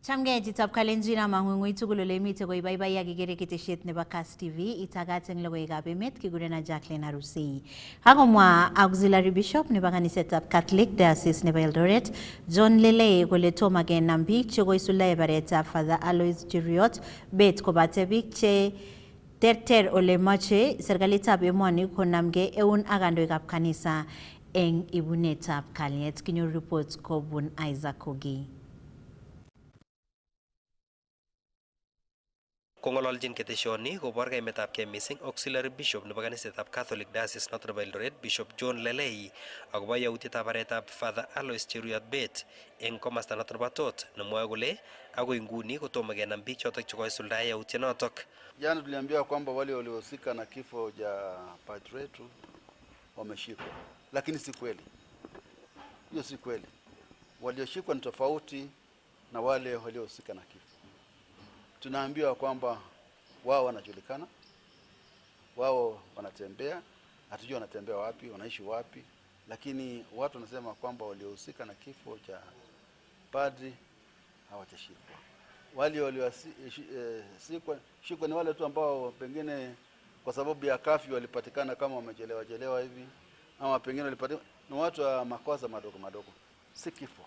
Chamge jitab kalenjin mang'ung'ui tugul ole mite ko ibaibai akikere ketesiet nebo Kass TV itagat eng logoiwekab emet kigurena Jacqueline Arusei. Kakomwa auxiliary bishop nebo kanisetab Catholic Diocese nebo Eldoret John Lelei kole tomo kenam biik che koisuldae baretab Father Alois Cheruiyot bet kobate biik che terter ole moche serikalitab emoni konamge eun ak kandoikab kanisa eng ibunetab kalyet. Kinyoru report kobun Isaac Kogi. Kong'ololjin keteshoni kobor kaimetabkei missing auxiliary bishop nebo kanisetab Catholic Diocese noton nebo Eldoret Bishop John Lelei akobo yautietab baretab Father Alois Cheruiyot bet eng komasta noton nebo Tot nemwoe kole agoi nguni kotomo kenam biik chotok chekoisuldae yautyonotok. Jana tuliambiwa kwamba wale waliohusika na kifo cha padre wetu wameshikwa, lakini si kweli. Hiyo si kweli. Walioshikwa ni tofauti na wale waliohusika na kifo. Tunaambiwa kwamba wao wanajulikana, wao wanatembea, hatujui wanatembea wapi, wanaishi wapi, lakini watu wanasema kwamba waliohusika na kifo cha padri hawajashikwa. Wale walioshikwa ni wale tu ambao pengine kwa sababu ya kafyu walipatikana kama wamechelewa hivi, ama pengine walipatikana ni watu wa makosa madogo, si kifo.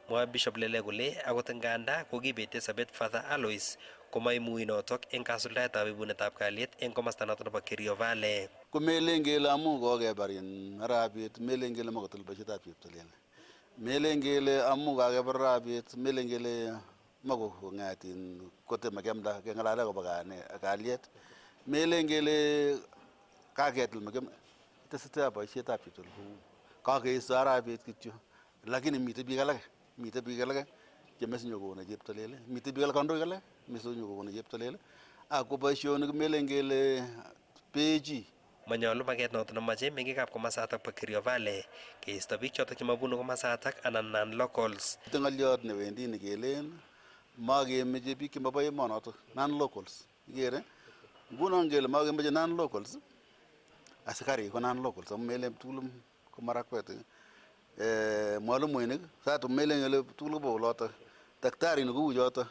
Mwa Bishop Lelei kole akot nganda kokibete sabet Father Alois komaimuch notok eng kasuldaetab ibunetab kalyet eng komasta notok nebo Kerio Valley. Komelen kele amu kokebar arabet, melen kele makotil boisietab cheptolel. Melen kele amu kakebar arabet, melen kele makong'atin kote makemda kengalale akobo kalyet. Melen kele kaketil makemda tesetai boisietab cheptolel. Kakeisto arabet kityo, lakini mite biik alake chemesinyo kokonu cheptolel, mite biik alak kandoik alak mesinyo kokonu cheptolel, ako boisionik melen kele pechi. Manyolu maket noton nemoche meng'ikab komasatak bo Kerio Valley keisto biik chotok chemabunu komasatak anan non-locals. Miten ng'olyot newendi nekelen makemeche biik chemobo emonotok non-locals. Ikere ngunon kele makemeche non-locals, asikarik ko non-locals amu melen tugul ko marakwet. Mwalimuinik sasa melen kele tugul kobo olotok, daktarinik kou chotok,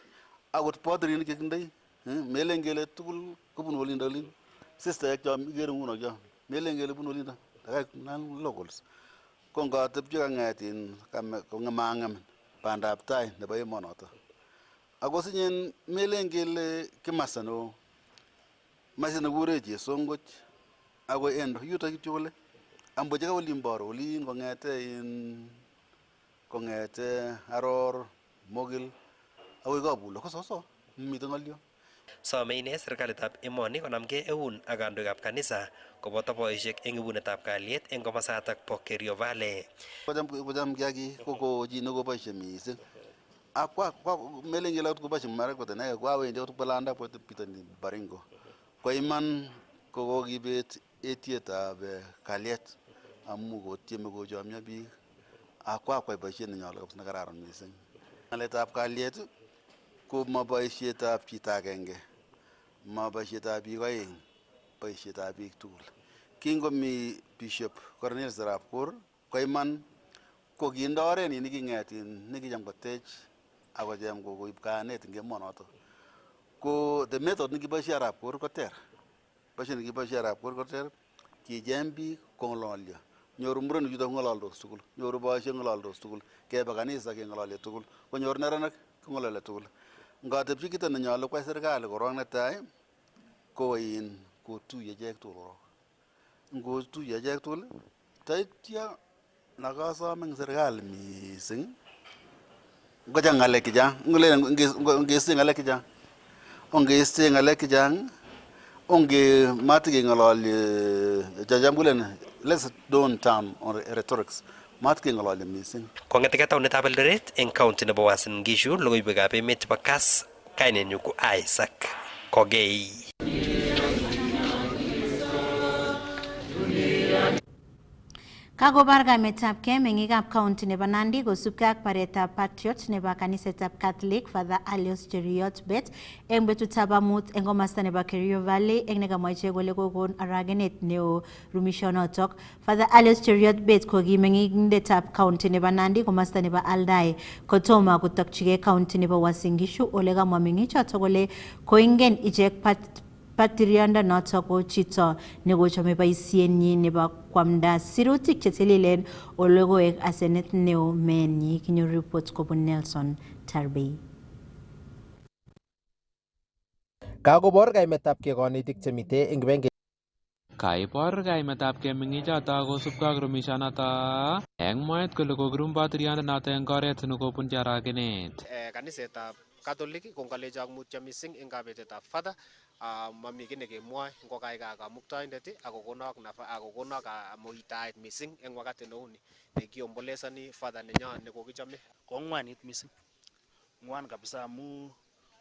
akot padrinik chekindoi melen kele tugul kobunu olindolin. Sister cho ikere nguno cho melen kele bunu olindo non-locals. Ko ngatepche kang'etin kong'emang'em bandab tai nebo emonotok. Ako sinyen melen kele kimasta neo mache nekure chesongoch ako endo yutok kityo kole amboche ka olin boro olin kong'ete Aror Mogil akoi Kabulo ko soso mite ng'olyo. Some ine serikalitab emoni konamgei eun ak kandoikab kanisa koboto boisiek eng ibunetab kalyet eng komasatak bo Kerio Valley. Kocham kiaki ko chi nekoboisie mising. Akwa melen kele koboisie marakwet ine kwawendi akot Balanda pitani Baringo. Kwa iman kokokibet etietab kalyet amu kotieme kochomyo biik akwakwai boisiet nenyolu kabisa nekararan mising. Ng'aletab kalyet ko maboisietab chito agenge, maboisietab biik oeng, boisietab biik tugul. Kingomi Bishop Cornelius Arap Kor ko iman ko kiinde oret neking'etin nekicham kotech akocham koib kayanet eng emonotok. Ko the method nekiboisie Arap Kor koter. Boisiet nekiboisie Arap Kor koter, kicheng biik kong'ololyo. Nyoru murenik chutok ng'ololdos tugul, nyoru boisiek ng'ololdos tugul, kebe kanisa keng'ololyo tugul, konyor neranik kong'ololyo tugul. Ngatepchi kito nenyolu kwai serikali korok netai ko kotuye ichek tugul korok. Ngotuye ichek tugul taityo nakasome eng serikali mising ngochang ng'alek chechang, ngeiste ng'alek chechang onge matikeng'ololye chacham kulen let's don't turn on rhetorics. Matkeng'ololye mising. Kong'eteke taunetab Eldoret eng county nebo Uasin Gishu, logoiwekab emet chebo Kass, kainenyu ko Isaac Kogei. Kakobar kaimetabkei meng'ikab county nebo Nandi kosubkei ak baretab patriot nebo kanisetab Catholic Father Alois Cheruiyot Bet eng betutab amut eng komasta nebo Kerio Valley eng nekamwa ichek kole kokon aragenet neo rumishonotok. Father Alois Cheruiyot Bet ko ki meng'indetab county nebo Nandi komasta nebo Aldai kotomo kotokchigei county nebo Uasin Gishu ole kamwa meng'ichotok kole koingen ichek patiriondonotok ko chito nekochome boisienyi nebo kwamda sirutik chetililen ole koek asenet neo meenyi. Kinyoru report kobun Nelson Tarbei. Kakobor kaimetabkei konetik chemitei eng kibenge. Kaibor kaimetabkei meng'ichotok kosubkei ak rumishonotok eng mwaet kole kokirum patiriondonotok eng oret nekobunji aragenet. Kanisetab Catholic kongalecho mutyo mising eng kabetetab Father mami kiy nekemwoe ngokaikai kamuktaindet akokonok muitaet mising eng wakati neuni nekiombolesani Father nenyo nekokichome. Kongwanit mising, ngwan kabisa amu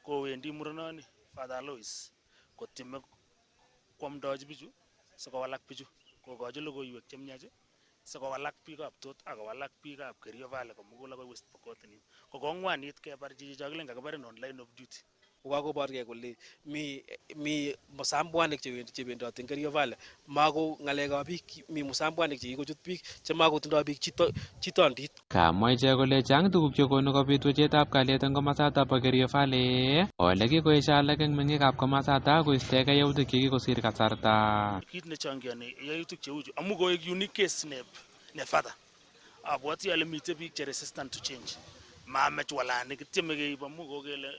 kowendi murenoni Father Alois kotieme kwamdochi bichu sikowalak bichu, kokochi logoiwek chemiach sikowalak biikab tot akowalak biikab Kerio Valley komugul akoi West Pokot. Kokongwanit kebar chichicho kilen kakibarin on line of duty. Kokakoborgei kole mi musambwanik chebendoti eng Kerio Valley, mako ng'alekab biik, mi musambwanik chekikochut biik chemakotindoi biik chitondit. Kamwa ichek kole chang tuguk chekonu kobit wechetab kalyet eng komasatak bo Kerio Valley ole kikoesho alak eng meng'ikab komasatak koistegei yautik chekikosir kasarta. Kit nechongiani yautik cheu chu amu koek unique case ne Father. Abwoti ale mitei biik che resistant to change. Mamech walani kitieme keib amu kokele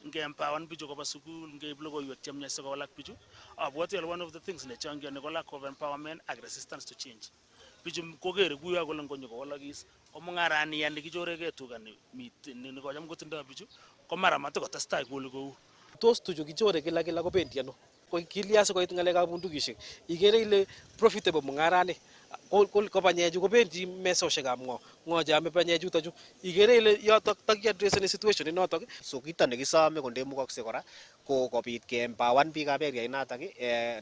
ngeempower bichu koba sukul, ngeib logoiwek chemiach sikowalak bichu. Abwoti ale one of the things nechongiani ko lack of empowerment ak resistance to change. Bichu kokere kuyo kole ngonyo kowalakis komung'arani yani kichoregei tuga ni kocham kotindoi bichu ko mara matikotestai kole kou. Tos tuchu kichore kila kobendi ano? Kilya sikoit ng'alekab bundukishek. Ikere ile profitable mung'arani ko banyechu kobendi mesoshekab ng'o cheame banyechutochu. Ikere ile yotok takiaddresseni situation inotok. So kito nekisome kondemukokse kora ko kobit keempower biikab area inotok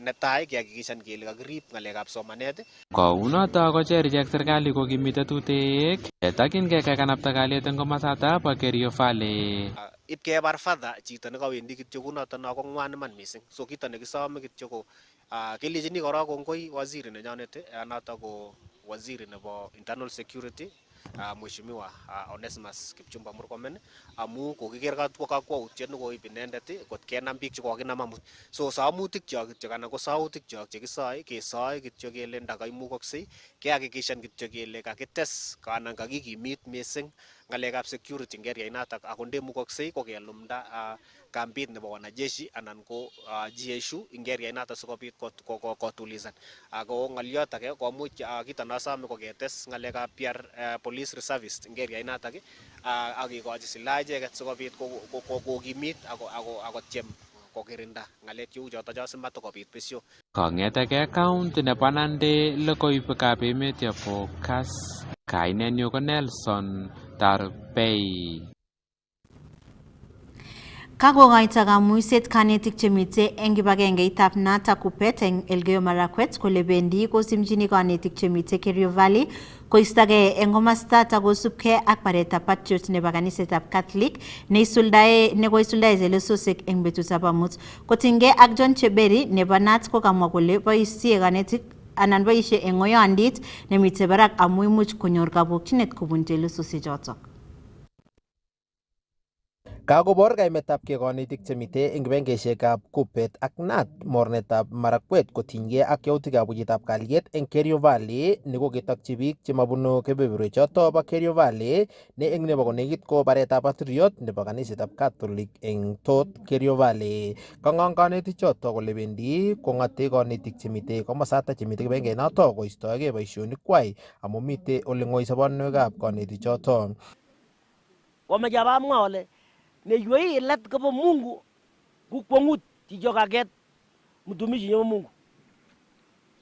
netai kehakikishan kele kakirib ng'alekab somanet. Kounotok kocher ichek serikali kokimit tetutik chetakyingei kekanapta kalyet eng komasatak bo Kerio Valley. Ipkebar Father chito nekawendi kityo kunoto no kongwan iman mising. So kito nekisome kityo ko kelechini kora kongoi waziri nenyonet noto ko waziri nebo internal security Mheshimiwa Onesimus Kipchumba Murkomen amu kokiker kakwautiet nekoib inendet kot kenam biik chekokinam amut. So samutik chok kityo anan ko sautik chok chekisoe kesoe kityo kele ndakaimukoksei kehakikishan kityo kele kakites anan kakikimit mising ng'alekab security eng area inotok ako ndemukoksei ko kelumda kambit nebo wanajeshi anan ko GSU eng area inotok sikobit kotulisan. Ako ng'oliot age komuch kito nasome ko ketes ng'alekab police reservist eng area inotok ak kekochi silaha icheket sikobit kokimit ako tiem kokirinda ng'alek cheu chotok simatikobit besyo. Kong'etegei county nebo Nandi logoiwekab emet chebo Kass. Kainenyu ko Nelson Tarbei. Kakokoito kamuiset kanetik chemitei eng kibagengeitab Nata Kuppet eng Elgeyo Marakwet kole bendi kosimchini kanetik chemitei Kerio Valley koistogei eng komastatak kosubkei ak baretab patriot nebo kanisetab Catholic nekoisuldae zelesosek eng betutab amut. Kotinygei ak John Cheberi nebo Nat kokamwa kole boisie kanetik anan boisie eng ng'oyondit nemitei barak amu imuch konyor kabokchinet kobun zelesosiechotok. Kakobor kaimetabkei konetik chemitei eng kibengeshekab Kuppet ak Nat mornetab Marakwet kotinygei ak yautikab wechetab kalyet eng Kerio Valley nekoketokchi biik chemabunu kebeberwechoto bo Kerio Valley ne eng nebo konekit ko baretab patriot nebo kanisetab Catholic eng tot Kerio Valley. Kang'ong kanetichoto kole bendi kong'ate konetik chemitei komosata chemitei kibengenoto koistoegei boisionikwai amu mitei ole ng'oi sobonwekab kanetichoto. Wamejabamwa ole nejue let kabo Mungu kukwongut chichokaket mtumishi nyo Mungu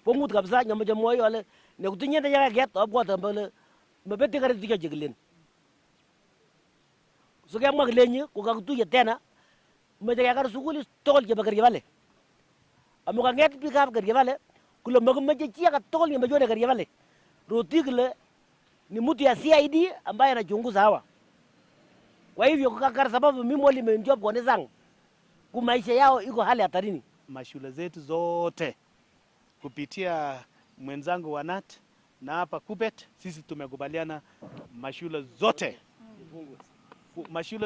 kwongut kabisa nyamoja moyo ole nekutinye chakaket abwata mbele mabete karitika chekilen sokemwa kilenyi kokakutuye tena meje yakar sukuli tol chebo Kerio Valley amukanget biikab Kerio Valley kule makimeje chi age tugul nemejone Kerio Valley Rotigle ni mtu ya CID ambaye anachunguza hawa. Kwa hivyo kwa sababu mimi mwalimu nimejob kwa nizangu, maisha yao iko hali hatarini. Mashule zetu zote kupitia mwenzangu wa NAT na hapa KUPPET, sisi tumekubaliana mashule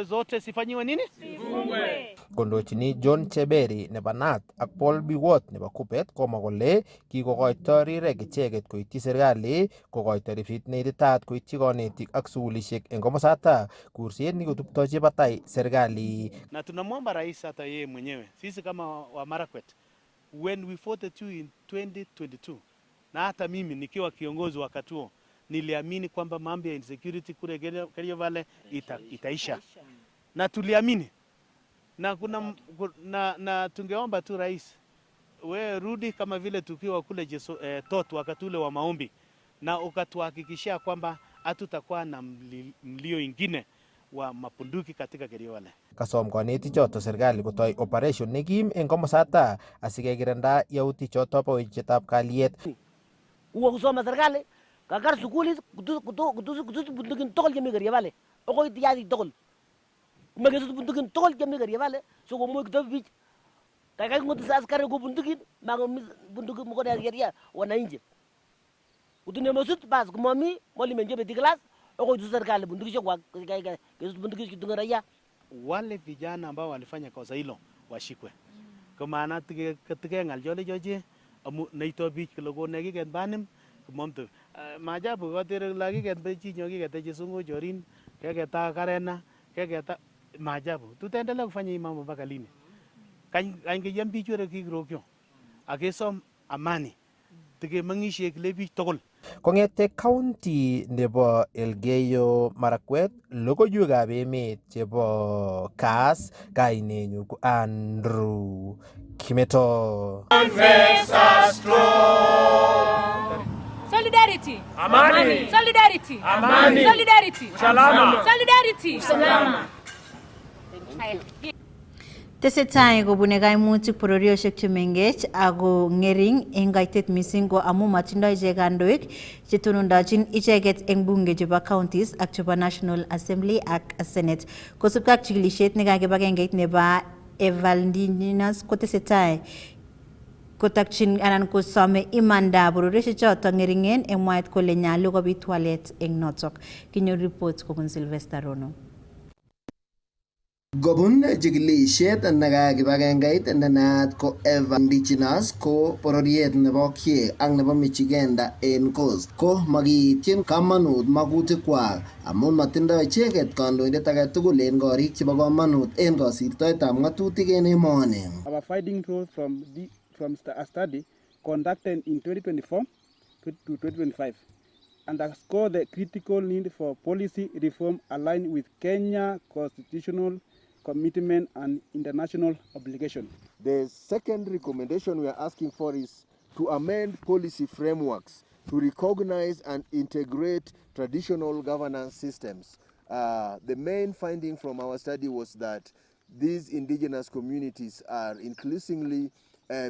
zote sifanyiwe nini? Sifungwe. Kondochini John Cheberi nebo NAT ak Paul Biwott nebo KUPPET komwa kole kikokoito rirek icheket koityi serikali kokoito ripset neititaat koityi konetik ak sukulishek eng komosata, kurset nikotuptochi batai serikali. Na tunamwomba rais hata yeye mwenyewe, sisi kama wa Marakwet, when we voted you in 2022, na hata mimi nikiwa kiongozi wakati huo, niliamini kwamba mambo ya insecurity kule Kerio Valley itaisha. Na tuliamini. Na tungeomba tu rais, we rudi kama vile tukiwa kule Tot wakati ule wa maombi, na ukatuhakikishia kwamba hatutakuwa na mlio ingine wa mapunduki katika Kerio Valley. Kasom konetik choto serikali kotoi operation nekim eng komosata asikekirinda yautik choto bo wechetab kalyet. Uwa kusoma serikali kakar sukuli kutusu bundukin tokol jemi Kerio Valley. Oko itiyati tokol. Kumekesu bundukin tokol jemi Kerio Valley. So komoy kitabu bich. Kaya ngoto sa askari ko bundukin mago bundukin mo ko na wananchi. Utune mosut bas kumomi moli menje beti class. Oko itu serikali bundukisho kwa kaya kesu bundukisho kitunga raia. Wale vijana ambao walifanya kosa hilo washikwe. Kwa maana katika ngaljole joje naito bich kilogo nekiket banim kumomto maajabu kotere lagi ket bechi nyoki kete sungu jorin keketa karena keketa maajabu. Tutaendelea kufanya hii mambo mpaka lini? Kangeyam bichu rekikirokyo akesom amani tikemeng'isie kile bich tugul. Kong'ete county nebo Elgeyo Marakwet, logoiwekab emet chebo Kass, kainenyu ko Andrew Kimeto. Solidarity. Amani. Solidarity. Amani. Solidarity. Usalama. Solidarity. Usalama. Tesetai kobune kaimutik pororioshek chemengech ako ngering eng kaitet mising ko amu matindoi ichek kandoik chetonondochin icheket eng bunge chebo counties ak chebo National Assembly ak Senate. Kosubkei ak chikilishet nekakibagengeit nebo Evaldinas kotesetai kotakchin anan kosome imanda pororioshek choto ngeringen eng mwaet kole nyalu kobit walet eng notok. Kinyor report kobun Sylvester Rono. Gobun chikilishet nekakibagengeit nenaat ko Evaldinas ko pororiet nebo Kie ak nebo Michiganda en Coast ko makiityin kamanut makutikwak amun matindoi icheket kandoindet age tugul en korik chebo kamanut en kosirtoetab ng'atutik en emoni. Our finding growth from a study conducted in 2024 to 2025 underscore the critical need for policy reform aligned with Kenya constitutional commitment and international obligation. The second recommendation we are asking for is to amend policy frameworks to recognize and integrate traditional governance systems. The main finding from our study was that these indigenous communities are increasingly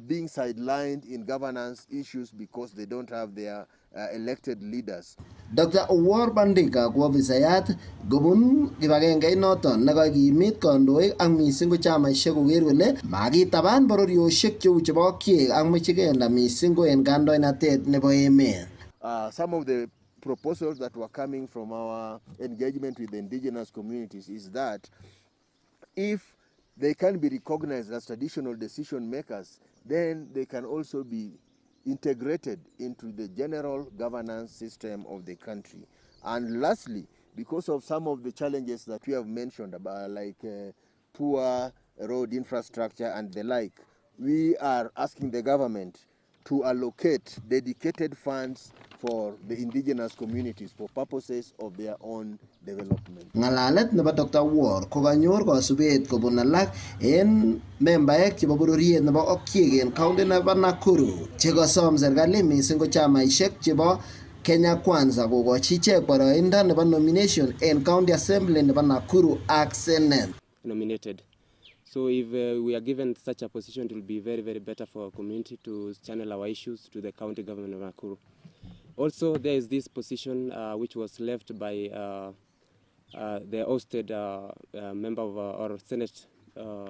being sidelined in governance issues because they don't have their elected leaders. Dr. Owor Bandika ko ofisayat gobun kibagengeit noton nekakimit kandoik ak mising ko chamaisiek koker kole makitaban bororioshek cheu chebo Kiek ak Michiganda mising ko en kandoinatet nebo emet. Some of the proposals that were coming from our engagement with the indigenous communities is that if they can be recognized as traditional decision makers, then they can also be integrated into the general governance system of the country. And lastly, because of some of the challenges that we have mentioned about, like poor road infrastructure and the like, we are asking the government to allocate dedicated funds for the indigenous communities for purposes of their own development. Ngalalet nebo Dr. Owor ko kanyor kasubet kobun alak en membaek chebo bororiet nebo Okiek en county nebo Nakuru chekosom serikali mising ko chamaisiek chebo Kenya Kwanza kokochi ichek boroindo nebo nomination en county assembly nebo Nakuru ak Senate. Nominated. So if we are given such a position, it will be very, very better for our community to channel our issues to the county government of Nakuru. Also, there is this position which was left by the ousted member of our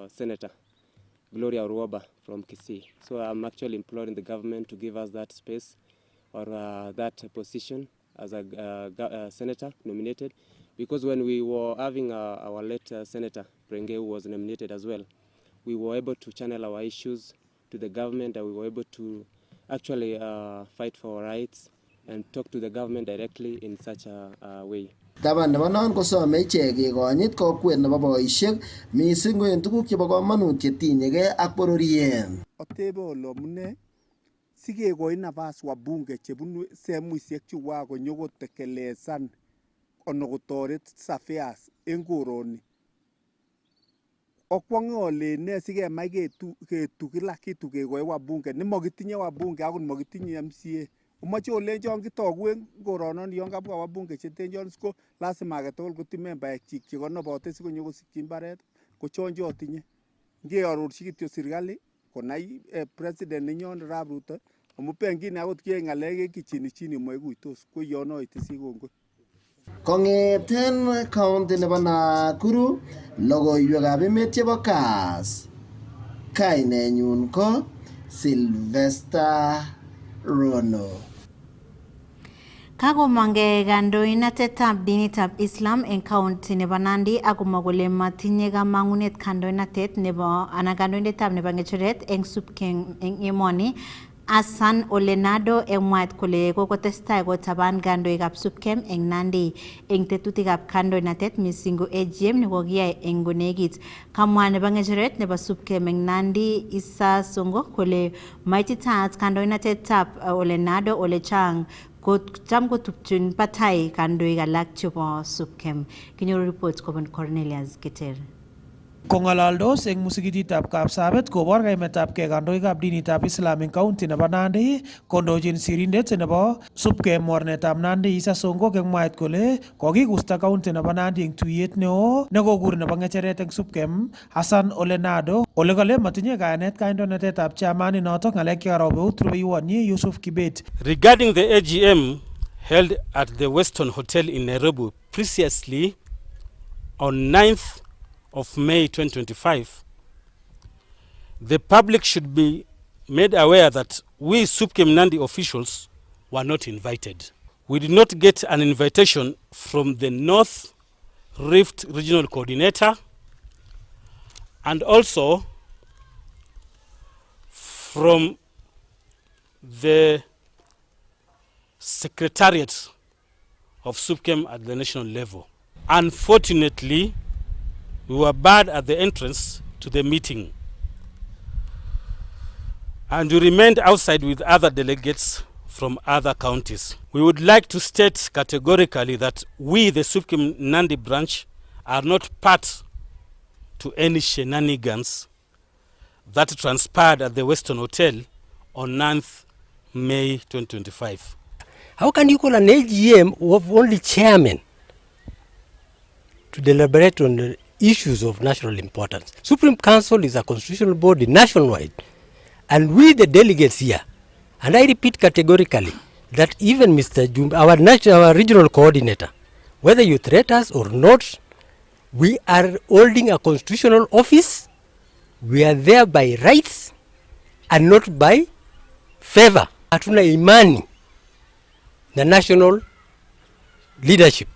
Senator Gloria Ruoba from Kisii. So I'm actually imploring the government to give us that space or that position as a senator nominated, because when we were having our late Senator Prenge, who was nominated as well, we were able to channel our issues to the government, and we were able to actually fight for our rights and talk to the government directly in such a way. Taban nebo non kosome ichek kekonyit kokwet nebo boisiek mising ko en tuguk chebo komonut chetinyegei ak bororiet. Atebe ole amune sikekoi nafas wabunge chebunu semuisiek chuwa konyokotekelesan ono kotoret affairs en koroni. Okwonge ole ne sikemai ketu kila kitu kekoi wabunge nemokitinye wabunge akot mokitinye MCA. Umoche olenjon kitogu en koronon yon kabwa wabunge chetenjon ko lazima agetugul kotinye membaekchik chekonobote sikonyokosikyi mbaret kochonjo otinye. Ngearorchi kityo serikali konai president nenyon Arap Ruto amu pengine akot kiyoe ng'alek kichini moikuitos ko yon oite sikongoi. Kong'eten county nebo Nakuru, logoiwekab emet chebo Kass. Kainenyun ko Sylvester Rono. Kakomangei kandoinatetab dinitab Islam en county nebo Nandi akomwa kole matinye kamang'unet kandoinatet nebo anan kandoindetab nebo ng'echeret eng SUPKEM eng emoni. Hassan Ole Nado emwaat kole kokotestai kotaban kandoikab SUPKEM eng Nandi eng tetutikab kandoinatet mising ko AGM nekokiyai eng konekit. Kamwa nebo ng'echeret nebo SUPKEM eng Nandi Isa Songo kole maititaat kandoinatetab Ole Nado Ole Chang cham kotupchin batai kandoik alak chebo SUPKEM. Kinyoru report kobun Cornelius Keter. Kong'alaldos eng musikititab Kapsabet kobor kaimetab kei kandoikab dinitab Islam eng county nebo Nandi, kondochin sirindet nebo SUPKEM mornetab Nandi Isa Songo kemwaat kole kokikusta county nebo Nandi eng tuyet neo nekokur nebo ng'echeret eng SUPKEM Hassan Ole Nado ole kale matinye kayanet kandoinatetab chamani notok ng'alek chekarobeut rubeiwonyi Yusuf Kibet. Regarding the AGM held at the Weston Hotel in Nairobi previously on 9th of May 2025, the public should be made aware that we SUPKEM Nandi officials were not invited. We did not get an invitation from the North Rift Regional Coordinator and also from the Secretariat of SUPKEM at the national level. Unfortunately, we were barred at the entrance to the meeting, and we remained outside with other delegates from other counties. We would like to state categorically that we, the SUPKEM Nandi branch, are not part to any shenanigans that transpired at the Weston Hotel on 9th May 2025. How can you call an AGM of only chairmen to deliberate on the issues of national importance? Supreme Council is a constitutional body nationwide, and we the delegates here, and I repeat categorically that even Mr. Jum, our regional coordinator, whether you threat us or not, we are holding a constitutional office. We are there by rights and not by favor. Hatuna imani na national leadership.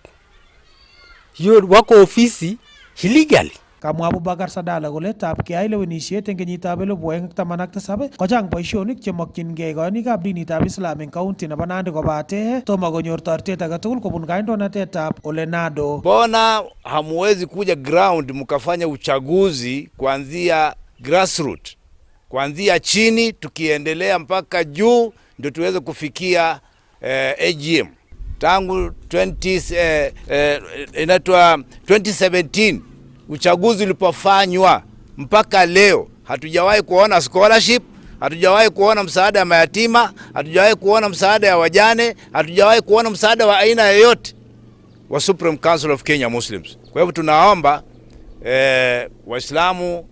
Hiyo wako ofisi illegally. Kamwa Abubakar Sadala kole tab keyai lewenisiet eng kenyitab 2017 kochang boisionik chemokyingei konikab dinitab Islam eng county nebo Nandi kobate tomo konyor toretet age tugul kobun kandoinatetab Ole Nado. Mbona hamuwezi kuja ground mkafanya uchaguzi kuanzia grassroots, kuanzia chini tukiendelea mpaka juu ndio tuweze kufikia AGM. Tangu 2017 uchaguzi ulipofanywa mpaka leo hatujawahi kuona scholarship, hatujawahi kuona msaada ya mayatima, hatujawahi kuona msaada ya wajane, hatujawahi kuona msaada wa aina yoyote wa Supreme Council of Kenya Muslims. Kwa hivyo tunaomba Waislamu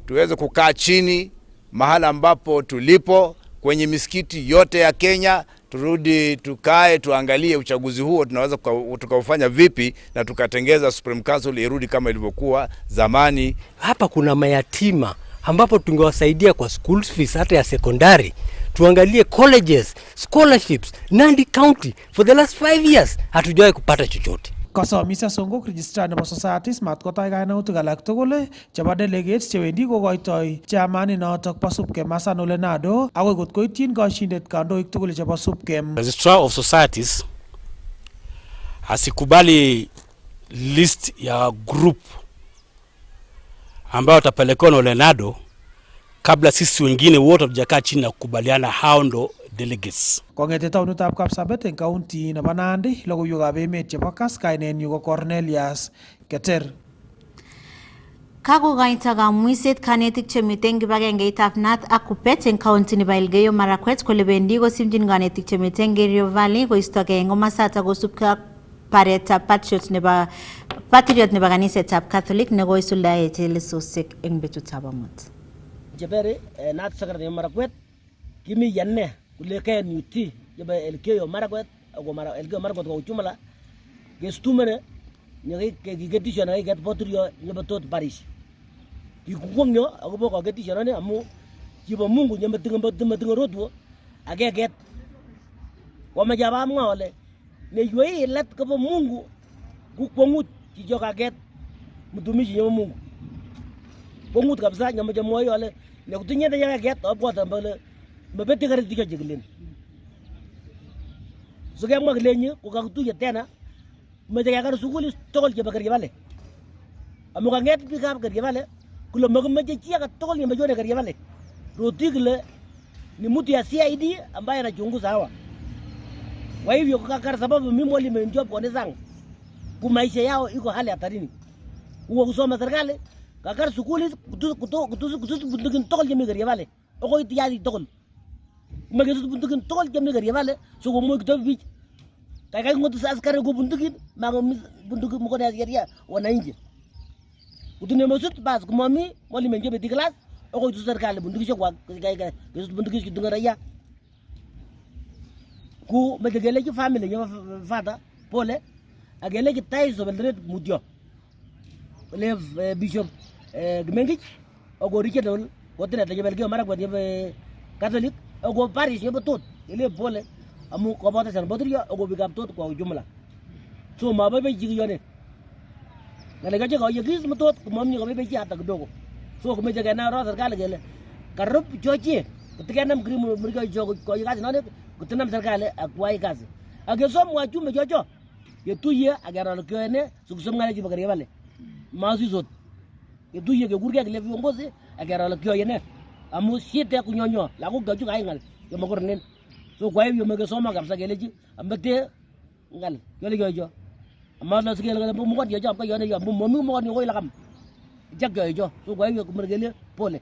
tuweze kukaa chini mahala ambapo tulipo kwenye misikiti yote ya Kenya turudi tukae tuangalie uchaguzi huo tunaweza tukaufanya vipi na tukatengeza Supreme Council irudi kama ilivyokuwa zamani. Hapa kuna mayatima ambapo tungewasaidia kwa school fees hata ya sekondari. Tuangalie colleges, scholarships. Nandi County for the last 5 years hatujawahi kupata chochote. Kasomisa Songok registrar nebo societies mat kotai kainautik alak tugul chebo delegates chewendi kokoitoi chamani notok bo SUPKEM Hassan Ole Nado akoi kot koityin kashindet kandoik tugul chebo SUPKEM. Registrar of Societies asikubali list ya group ambayo tapelekwa na Ole Nado kabla sisi wengine wote hatujakaa chini na kukubaliana hao ndo delegates. Kongete taunutab Kapsabet en county nebo Nandi, logoiwekab emet chebo Kass, kainenyu ko Cornelius Keter. Kakokoito kamwiset kanetik chemiten kibagengeitab Nath ak Kuppet en county nebo Elgeyo Marakwet kole bendi kosimchin kanetik chemiten Kerio Valley koistogei en komosaton kosubkei ak baretab patriot nebo kanisetab Catholic nekoisuldae chelesosiek en betutab amut. Jebere Nath Secretary Marakwet kimi yanne kule kaen yuti jebe Elgeyo Marakwet ako Elgeyo Marakwet ko chumala gestumene ne getisho na get potrio jebe tot parish ikungyo akobo ko getisho ne amu jibo Mungu nyembe tingo rotwo ageget wamejaba mwole ne yoi let ko Mungu kukwangut jijokaget mtumishi nyembe Mungu kongut kabisa nyambe moyo wale ne kutinye de yaget abwata mbele mabeti gari dika jiglin so kama glenye ko kakutuye tena mejega kar suguli togol je bakari vale amuka nget pikap kari vale kulo magmeje chia ka togol ni mejone kari vale rotigle ni mtu ya CID ambaye anachunguza hawa kwa hivyo kwa sababu mimi mwalimu mjob kwa nezangu kumaisha yao iko hali hatarini huo kusoma serikali kakar suguli kutu bundukin togol je kari vale oko itiyadi togol magezu bundukin togol je kari vale so ko mo kito bi kaya ngoto sa askari go bundukin mago bundukin mo ko na yaria wananchi utune mosut bas ko mami moli menje be diglas oko itu serikali bundukin kwa kaya bundukin kidunga raya ku medegele ki family yo fada pole agele ki taizo beldret mudio le bishop gmengi ogo rikedol wotina te Elgeyo Marakwet ye Catholic ogo parish ye tot ile pole amu ko bota san bodriya ogo bigam tot kwa ujumla so mababe jigi yone ngale gaje ko yegis mutot ko mamni ko be ci hata dogo so ko meje na ro serikali gele karup joji kutikanam grim murga jogo ko yigati none kutinam serikali akwai kazi agesom wa chume jojo ye tuye agara ko ene sukusum ngale jibagari vale mazi zot ye tuye ke gurga le viongozi agara ko yene amu siete kunyonyo la ko gaju kai ngal yo magornen so kwa hivyo mngesoma kabisa geleji ambete ngal yole yojo amma la sigel ngale mo ko yojo ko yone yo mo mi mo ko ilakam jag yojo so kwa hivyo kumregele pole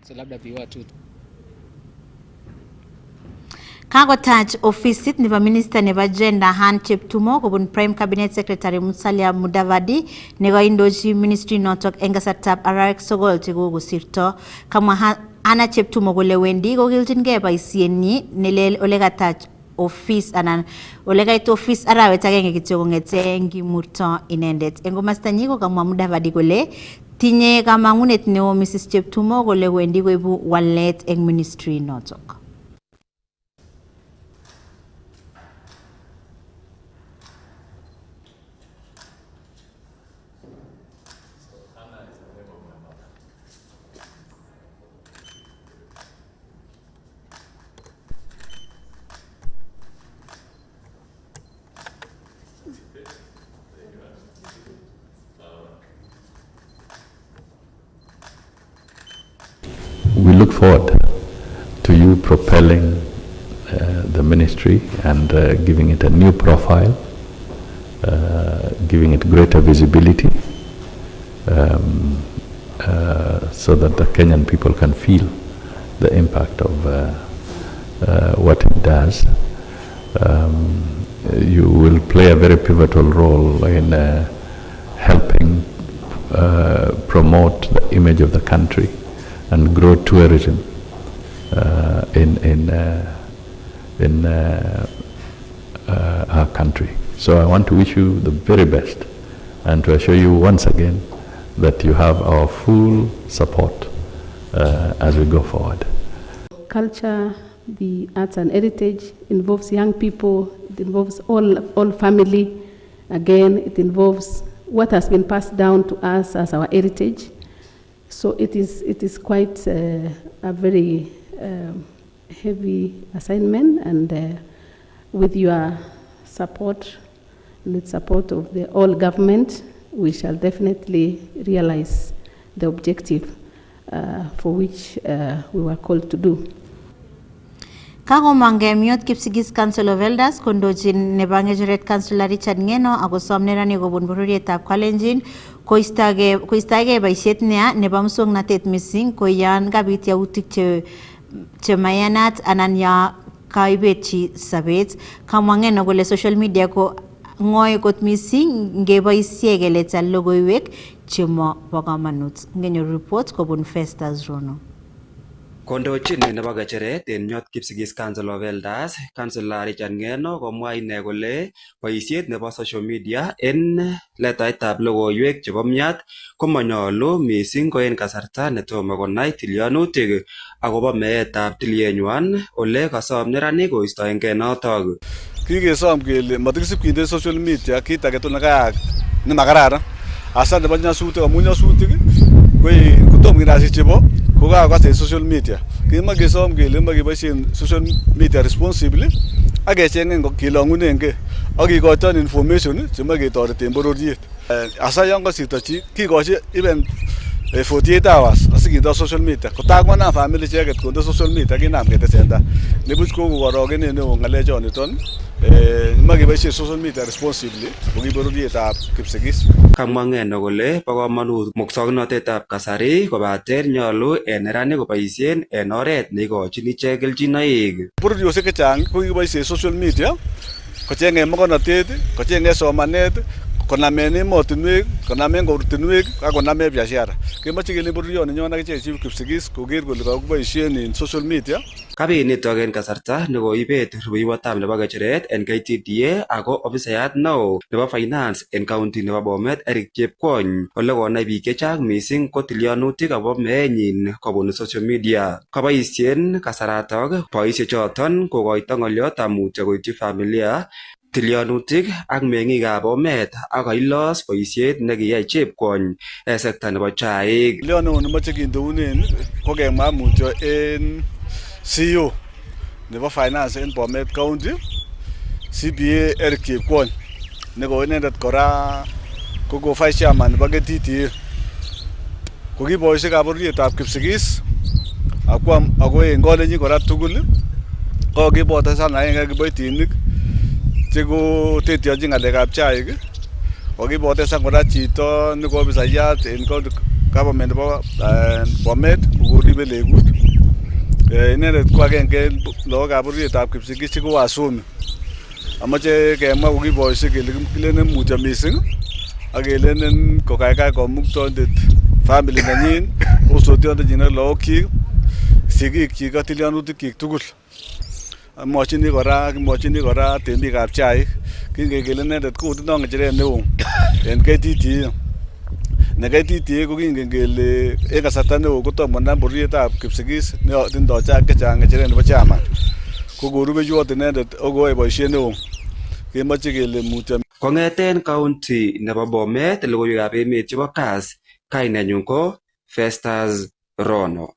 so labda biwa tu Kakotach ofisit nebo minister nebo gender Han Cheptumo kobun Prime Cabinet Secretary Musalia Mudavadi nekoindochi ministry notok eng kasartab arawek 9 chekokosirto. Kamwa Hannah Cheptumo kole wendi kokilchingei boisienyi nelel ole katach office anan ole kait office arawet agenge kityo kongete ngimurto inendet. Eng komastanyi kokamwa Mudavadi kole tinye kamangunet neo Mrs Cheptumo kole wendi koibu walet eng ministry notok. We look forward to you propelling the ministry and giving it a new profile, giving it greater visibility, so that the Kenyan people can feel the impact of what it does. You will play a very pivotal role in helping promote the image of the country and grow tourism in our country. So I want to wish you the very best and to assure you once again that you have our full support as we go forward. Culture, the arts and heritage involves young people, it involves all family. Again, it involves what has been passed down to us as our heritage. So it is quite a very heavy assignment, and with your support, with support of the all government, we shall definitely realize the objective for which we were called to do. Kagomange miot Kipsigis Council of Elders kondochin nebangejeret Councilor Richard Ngeno akosom nerani kobun bororietab Kalenjin koistoege boisiet neya nebo muswoknotet missing ko yan kabit yautik che mayanat anan ya kaibet chi sabet. Kamwa Ngeno kole social media ko ng'oi kot missing ngeboisie keletal logoiwek chemo bo kamanut. Ngenyor report kobun Festus Rono. Kondochin nebo kecheret en Nyot Kipsigis Council of Elders, Councilor Richard Ngeno komwa ine kole boisiet nebo social media en letaitab logoiwek chebo myat komanyolu missing ko en kasarta netomo konai tilyanutik akobo meetab tilyenywan ole kasom neranik koistoengei notok. Kikesom kele matikisib kinde social media kit age tugul nekayak nemakararan hasa nebo nyasutik amun nyasutik kotom kinasich chebo kokakas en social media. Kima kesom kele makeboisien social media responsibly ak kecheng'en kelong'unengei ak kikoitoen information chemaketoreten bororiet. Hasa yon kosirto chi kikochi even 48 hours asikindo social media kotakonam family icheket konde social media kinam ketesenda nebuch kokorogenet neo ng'alechoniton makeboisien social media responsibly kokibororietab Kipsigis. Kamwa Ngeno kole bo komonut muswoknotetab kasari kobaten nyolu en neranik koboisien en oret neikochin ichek kelchinoik. Bororiosiek chechang ko kiboisien social media kocheng'en mokornotet, kocheng'en somanet, konamen emotinwek, konamen kortinwek ak konamen biashara. Kemoche kele bororioninyon ak ichek Chief Kipsigis koker kole kakiboisien en social media. Kabit nitok en kasarta nekoibet rubeiwotab nebo kecheret en KTDA ako ofisayat neo nebo finance en county nebo Bomet Eric Chepkwony ole konai biik chechang missing ko tilyanutik akobo meenyin kobun social media. Kaboisien kasaratok boisiechoton kokoito ng'oliotab mutyo koityi familia, tilyanutik ak meng'ikab Bomet ak kailos boisiet nekiyai Chepkwony en sekta nebo chaik. Tilyanut nemoche kindeunen ko kemwa mutyo en CEO nebo finance en Bomet County, CPA Eric Chepkwony neko inendet kora ko vice chairman nebo KTDA. Ko ki boisiekab bororietab Kipsigis ako en kolenyin kora tugul ko kiboto sana aenge kiboitinik cheko teteonjin ng'alekab chaik. Kokibotesan kora chito neko ofisayat en government nebo Bomet kokoribe legut. Inendet ko agenge en lagokab bororietab Kipsigis cheko wasomi. Amoche kemwa ko kiboisiek kele kilenen mutyo missing ak kelenen kokaikai komuktoindet family nenyin, osotiondenyin ak lagokyik, sigikyik ak tilyanutikyik tugul. Kimwochini kora temikab chaik kingekele inendet kotindoo ng'echeret neo en KTDA. Ne KTDA ko kingen kele en kasarta neo kotom konam bororietab Kipsigis netindoo chaik chechang ng'echeret nebo chairman. Ko korubeiwot inendet ak koyoe boisiet neo. Kemoche kele mutyo. Kong'eten county nebo Bomet logoiwekab emet chebo Kass, kainenyun ko Festus Rono.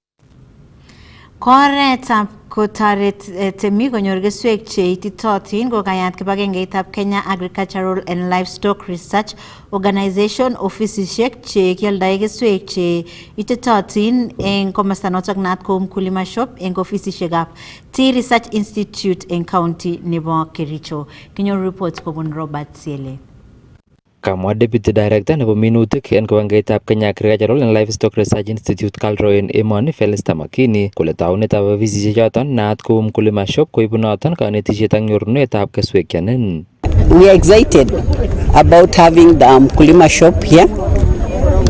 Koretab kotoret temik konyor keswek che ititootin kokayat kibagengeitab Kenya Agricultural and Livestock Research Organization ofisisiek che kialdae keswek che ititootin eng komosta notok naat ko Mkulima Shop eng ofisisiekab Tea Research Institute eng county nebo Kericho. Kinyor report kobun Robert Siele. Kamwa Deputy Director nebo minutik en kibagengeitab Kenya Agricultural and Livestock Research Institute Calro en emoni Felista Makini kole taunetab ofisisiek choton naat kou Mkulima Shop koibu noton kanetisiet ak nyorunetab keswek chanin. We are excited about having the Mkulima Shop here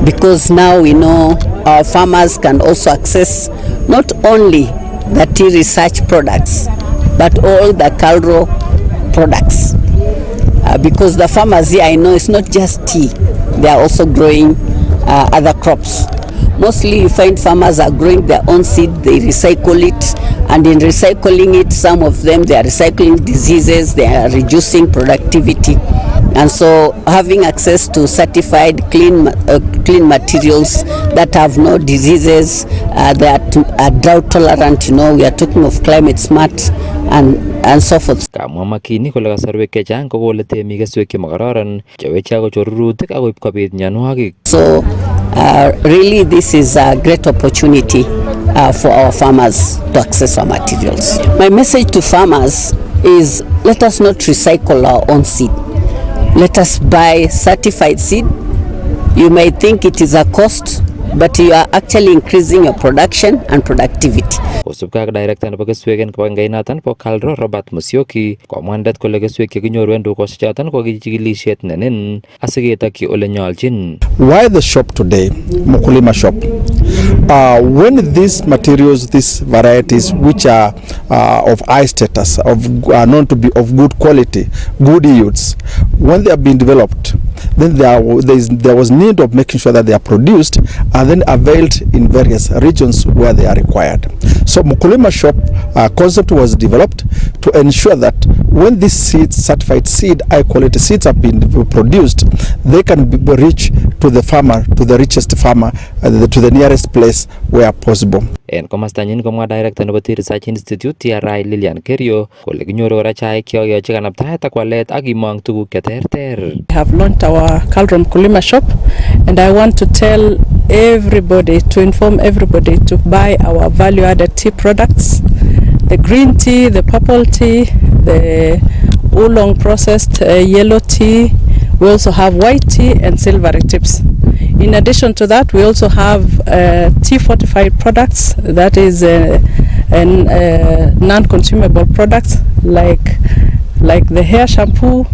because now we know our farmers can also access not only the tea research products but all the Calro products. Because the farmers here, I know it's not just tea, they are also growing other crops. Mostly you find farmers are growing their own seed, they recycle it, and in recycling it, some of them, they are recycling diseases, they are reducing productivity. And so having access to certified clean materials that have no diseases, that are drought tolerant, we are talking of climate smart and so forth. Kamwa Makini kole kasarwek chechang kokole temik keswek chemakororon cheweche kochor rurutik akoib kobit mionwogik. So really this is a great opportunity for our farmers to access our materials. My message to farmers is, let us not recycle our own seed. Let us buy certified seed. You may think it is a cost, but you are actually increasing your production and productivity. Kosubkei ak director nebo keswek en kibagengeit bo Calro Robert Musyoki komwandet kole keswek chekinyoru en dukosiek choton ko kichikilisiet nenin asiketokyi ole nyolchin. Why the shop today, Mkulima shop? When these materials, these varieties which are of high status, are known to be of good quality, good yields, when they have been developed, then there was need of making sure that they are produced and then availed in various regions where they are required. So Mkulima shop concept was developed to ensure that when these seeds, certified seed, high quality seeds have been produced, they can reach to the farmer, to the richest farmer, to the nearest place where possible. En komastanyin komwa director nebo Tea Research Institute TRI Lilian Kerio kole kinyoru kora chaik cheyoche kanaptaet ak walet ak imong tuguk cheterter. We have launched our Calro Mkulima shop, and I want to tell everybody, to inform everybody to buy our value-added tea products, the green tea, the purple tea, the oolong processed yellow tea. We also have white tea and silvery tips. In addition to that, we also have tea fortified products, that is non-consumable products like the hair shampoo.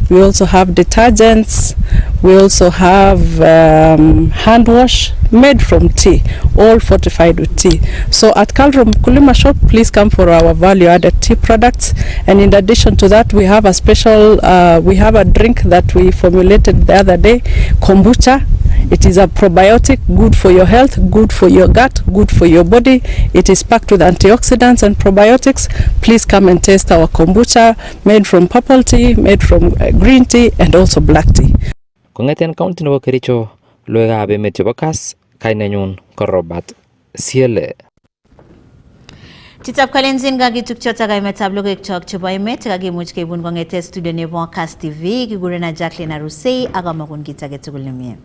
We also have detergents. We also have hand wash made from tea, all fortified with tea. So at Calro Mkulima shop, please come for our value-added tea products. And in addition to that, we have a special, we have a drink that we formulated the other day, kombucha. It is a probiotic, good for your health, good for your gut, good for your body. It is packed with antioxidants and probiotics. Please come and taste our kombucha, made from purple tea, made from green tea, and also black tea. Kong'eten county nebo Kericho, logoiwekab emet chebo Kass, kainenyun ko Robert Siele. Chitab Kalenjin kakitukchot ak kaimetab logoiwekchok chebo emet kakimuch keibun kong'eten studio nebo Kass TV kikurenan Jacqueline Arusei ak amakun kit age tugul nemie.